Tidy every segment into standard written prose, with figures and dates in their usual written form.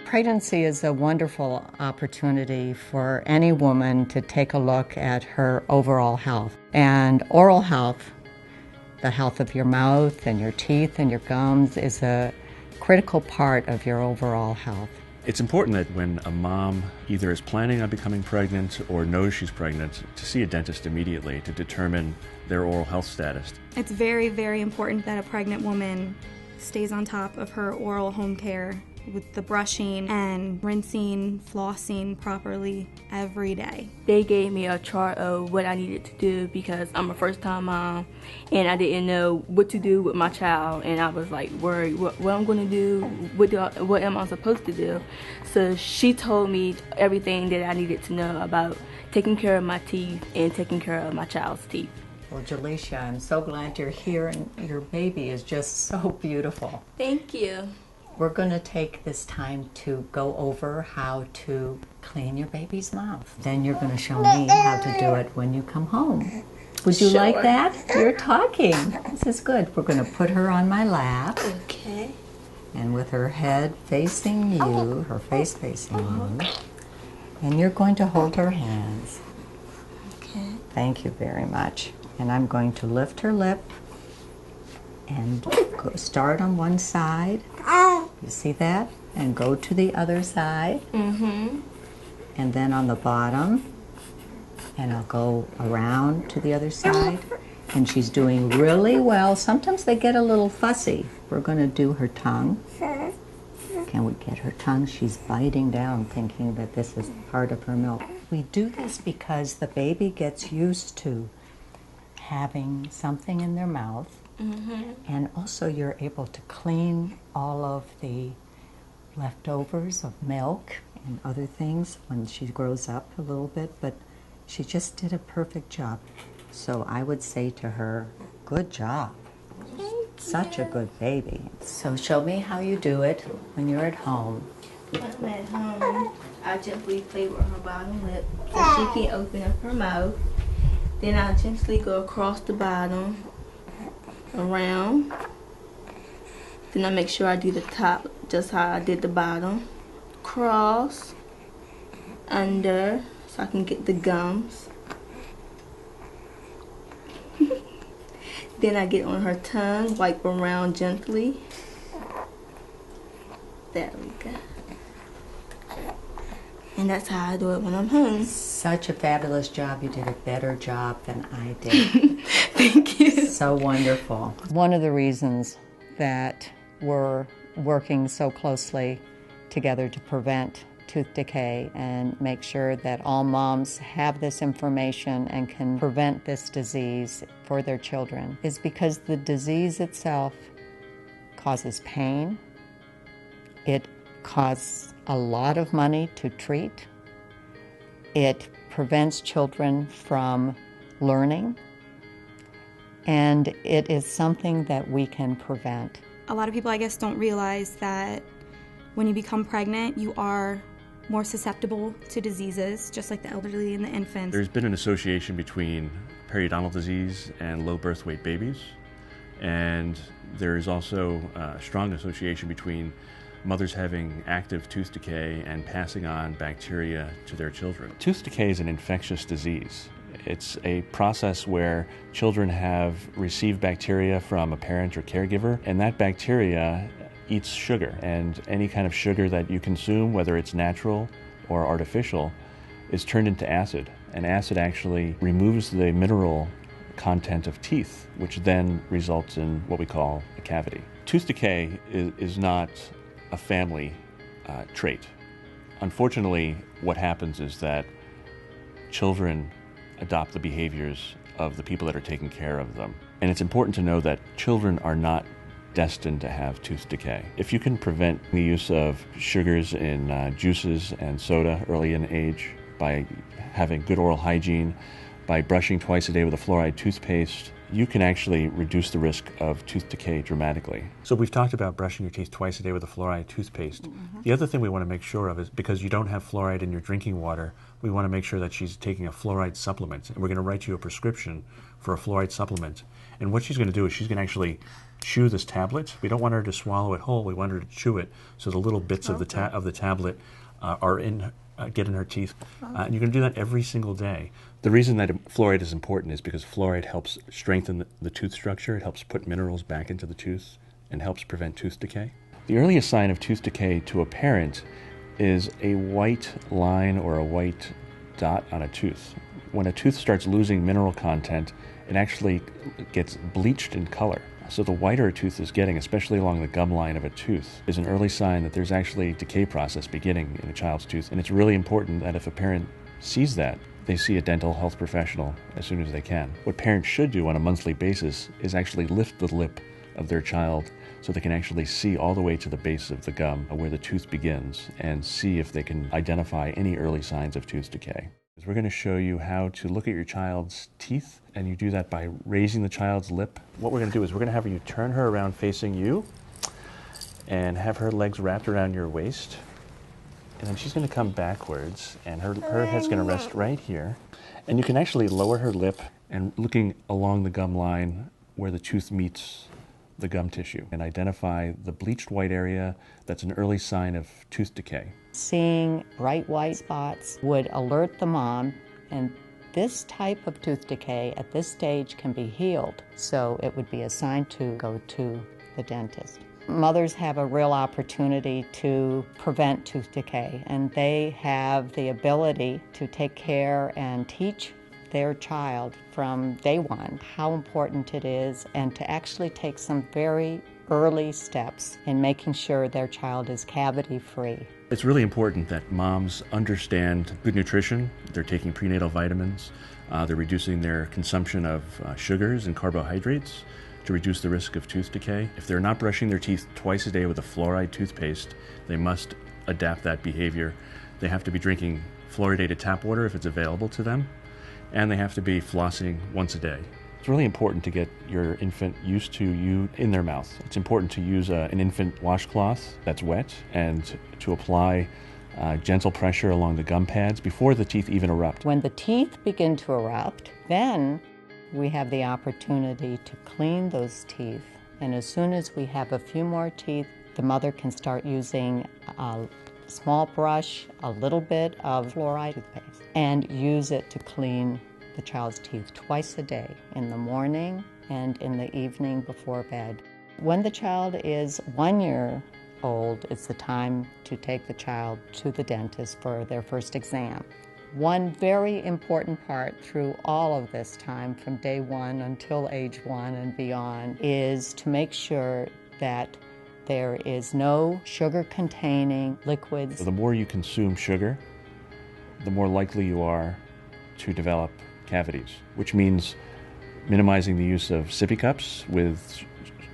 Pregnancy is a wonderful opportunity for any woman to take a look at her overall health. And oral health, the health of your mouth and your teeth and your gums, is a critical part of your overall health. It's important that when a mom either is planning on becoming pregnant or knows she's pregnant, to see a dentist immediately to determine their oral health status. It's very, very important that a pregnant woman stays on top of her oral home care with the brushing and rinsing, flossing properly every day. They gave me a chart of what I needed to do because I'm a first-time mom and I didn't know what to do with my child, and I was like worried what I'm going to do, what am I supposed to do. So she told me everything that I needed to know about taking care of my teeth and taking care of my child's teeth. Well, Jaleisha, I'm so glad you're here, and your baby is just so beautiful. Thank you. We're going to take this time to go over how to clean your baby's mouth. Then you're going to show me how to do it when you come home. Would you like that? You're talking. This is good. We're going to put her on my lap. Okay. And with her head facing you, her face facing you. And you're going to hold her hands. Okay. Thank you very much. And I'm going to lift her lip and start on one side. You see that? And go to the other side. Mm-hmm. And then on the bottom. And I'll go around to the other side. And she's doing really well. Sometimes they get a little fussy. We're going to do her tongue. Can we get her tongue? She's biting down thinking that this is part of her milk. We do this because the baby gets used to having something in their mouth. Mm-hmm. And also you're able to clean all of the leftovers of milk and other things when she grows up a little bit, but she just did a perfect job. So I would say to her, good job. Such a good baby. So show me how you do it when you're at home. When I'm at home, I gently play with her bottom lip so she can open up her mouth. Then I gently go across the bottom, around. Then I make sure I do the top just how I did the bottom. Cross, under, so I can get the gums. Then I get on her tongue, wipe around gently. There we go. And that's how I do it when I'm home. Such a fabulous job. You did a better job than I did. Thank you. So wonderful. One of the reasons that we're working so closely together to prevent tooth decay and make sure that all moms have this information and can prevent this disease for their children is because the disease itself causes pain. It costs a lot of money to treat. It prevents children from learning. And it is something that we can prevent. A lot of people, I guess, don't realize that when you become pregnant, you are more susceptible to diseases, just like the elderly and the infants. There's been an association between periodontal disease and low birth weight babies. And there is also a strong association between mothers having active tooth decay and passing on bacteria to their children. Tooth decay is an infectious disease. It's a process where children have received bacteria from a parent or caregiver, and that bacteria eats sugar. And any kind of sugar that you consume, whether it's natural or artificial, is turned into acid. And acid actually removes the mineral content of teeth, which then results in what we call a cavity. Tooth decay is not a family trait. Unfortunately, what happens is that children adopt the behaviors of the people that are taking care of them. And it's important to know that children are not destined to have tooth decay. If you can prevent the use of sugars in juices and soda early in age by having good oral hygiene, by brushing twice a day with a fluoride toothpaste, you can actually reduce the risk of tooth decay dramatically. So we've talked about brushing your teeth twice a day with a fluoride toothpaste. The other thing we want to make sure of is, because you don't have fluoride in your drinking water, we want to make sure that she's taking a fluoride supplement. And we're going to write you a prescription for a fluoride supplement. And what she's going to do is she's going to actually chew this tablet. We don't want her to swallow it whole. We want her to chew it so the little bits of the tablet get in her teeth. And you're going to do that every single day. The reason that fluoride is important is because fluoride helps strengthen the tooth structure. It helps put minerals back into the tooth and helps prevent tooth decay. The earliest sign of tooth decay to a parent is a white line or a white dot on a tooth. When a tooth starts losing mineral content, it actually gets bleached in color. So the whiter a tooth is getting, especially along the gum line of a tooth, is an early sign that there's actually a decay process beginning in a child's tooth. And it's really important that if a parent sees that, they see a dental health professional as soon as they can. What parents should do on a monthly basis is actually lift the lip of their child so they can actually see all the way to the base of the gum where the tooth begins and see if they can identify any early signs of tooth decay. We're going to show you how to look at your child's teeth, and you do that by raising the child's lip. What we're going to do is we're going to have you turn her around facing you and have her legs wrapped around your waist. And then she's going to come backwards, and her head's going to rest right here. And you can actually lower her lip and looking along the gum line where the tooth meets the gum tissue and identify the bleached white area that's an early sign of tooth decay. Seeing bright white spots would alert the mom, and this type of tooth decay at this stage can be healed, so it would be a sign to go to the dentist. Mothers have a real opportunity to prevent tooth decay, and they have the ability to take care and teach their child from day one how important it is, and to actually take some very early steps in making sure their child is cavity-free. It's really important that moms understand good nutrition. They're taking prenatal vitamins. They're reducing their consumption of sugars and carbohydrates to reduce the risk of tooth decay. If they're not brushing their teeth twice a day with a fluoride toothpaste, they must adapt that behavior. They have to be drinking fluoridated tap water if it's available to them, and they have to be flossing once a day. It's really important to get your infant used to you in their mouth. It's important to use an infant washcloth that's wet and to apply gentle pressure along the gum pads before the teeth even erupt. When the teeth begin to erupt, then we have the opportunity to clean those teeth. And as soon as we have a few more teeth, the mother can start using a small brush, a little bit of fluoride toothpaste, and use it to clean the child's teeth twice a day, in the morning and in the evening before bed. When the child is 1 year old, it's the time to take the child to the dentist for their first exam. One very important part through all of this time, from day one until age 1 and beyond, is to make sure that there is no sugar-containing liquids. The more you consume sugar, the more likely you are to develop cavities, which means minimizing the use of sippy cups with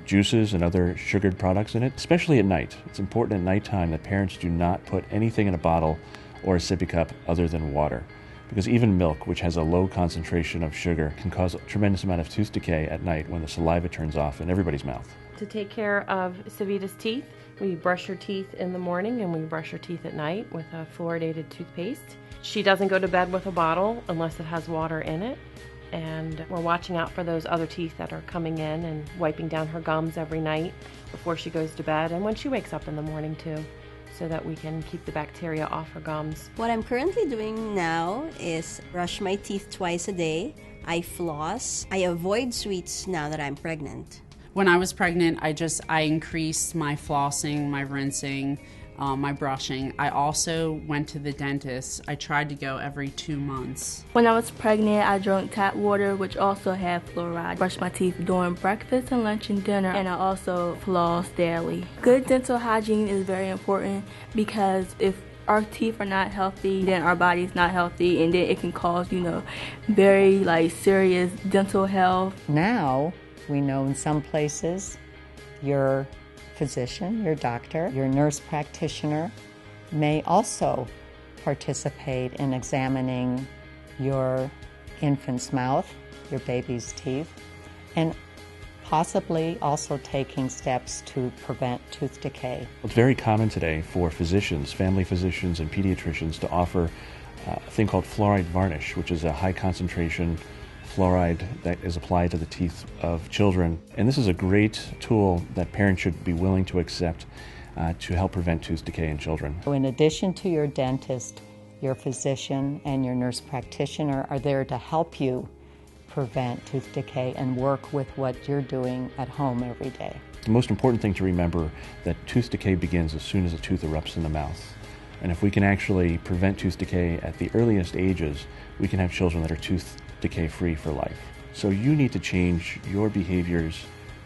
juices and other sugared products in it, especially at night. It's important at nighttime that parents do not put anything in a bottle or a sippy cup other than water, because even milk, which has a low concentration of sugar, can cause a tremendous amount of tooth decay at night when the saliva turns off in everybody's mouth. To take care of Savita's teeth, we brush her teeth in the morning and we brush her teeth at night with a fluoridated toothpaste. She doesn't go to bed with a bottle unless it has water in it. And we're watching out for those other teeth that are coming in and wiping down her gums every night before she goes to bed and when she wakes up in the morning too, so that we can keep the bacteria off her gums. What I'm currently doing now is brush my teeth twice a day. I floss. I avoid sweets now that I'm pregnant. When I was pregnant, I increased my flossing, my rinsing, my brushing. I also went to the dentist. I tried to go every 2 months. When I was pregnant, I drank tap water, which also had fluoride. Brushed my teeth during breakfast and lunch and dinner, and I also floss daily. Good dental hygiene is very important, because if our teeth are not healthy, then our body's not healthy, and then it can cause, very serious dental health. Now, we know in some places your physician, your doctor, your nurse practitioner may also participate in examining your infant's mouth, your baby's teeth, and possibly also taking steps to prevent tooth decay. It's very common today for physicians, family physicians and pediatricians to offer a thing called fluoride varnish, which is a high concentration fluoride that is applied to the teeth of children. And this is a great tool that parents should be willing to accept to help prevent tooth decay in children. So in addition to your dentist, your physician and your nurse practitioner are there to help you prevent tooth decay and work with what you're doing at home every day. The most important thing to remember that tooth decay begins as soon as a tooth erupts in the mouth. And if we can actually prevent tooth decay at the earliest ages, we can have children that are tooth decay free for life. So you need to change your behaviors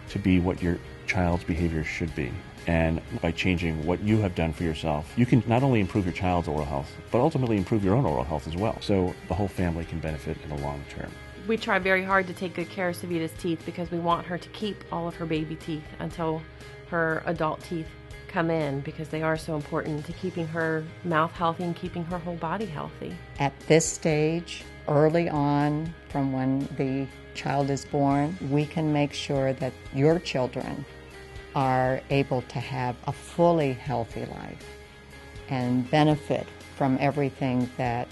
to be what your child's behaviors should be. And by changing what you have done for yourself, you can not only improve your child's oral health, but ultimately improve your own oral health as well. So the whole family can benefit in the long term. We try very hard to take good care of Savita's teeth because we want her to keep all of her baby teeth until her adult teeth come in, because they are so important to keeping her mouth healthy and keeping her whole body healthy. At this stage, early on from when the child is born, we can make sure that your children are able to have a fully healthy life and benefit from everything that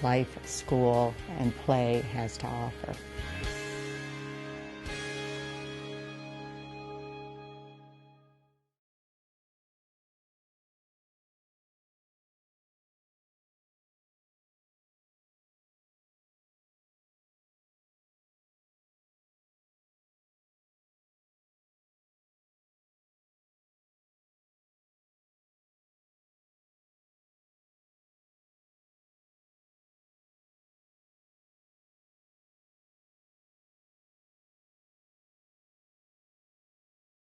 life, school, and play has to offer.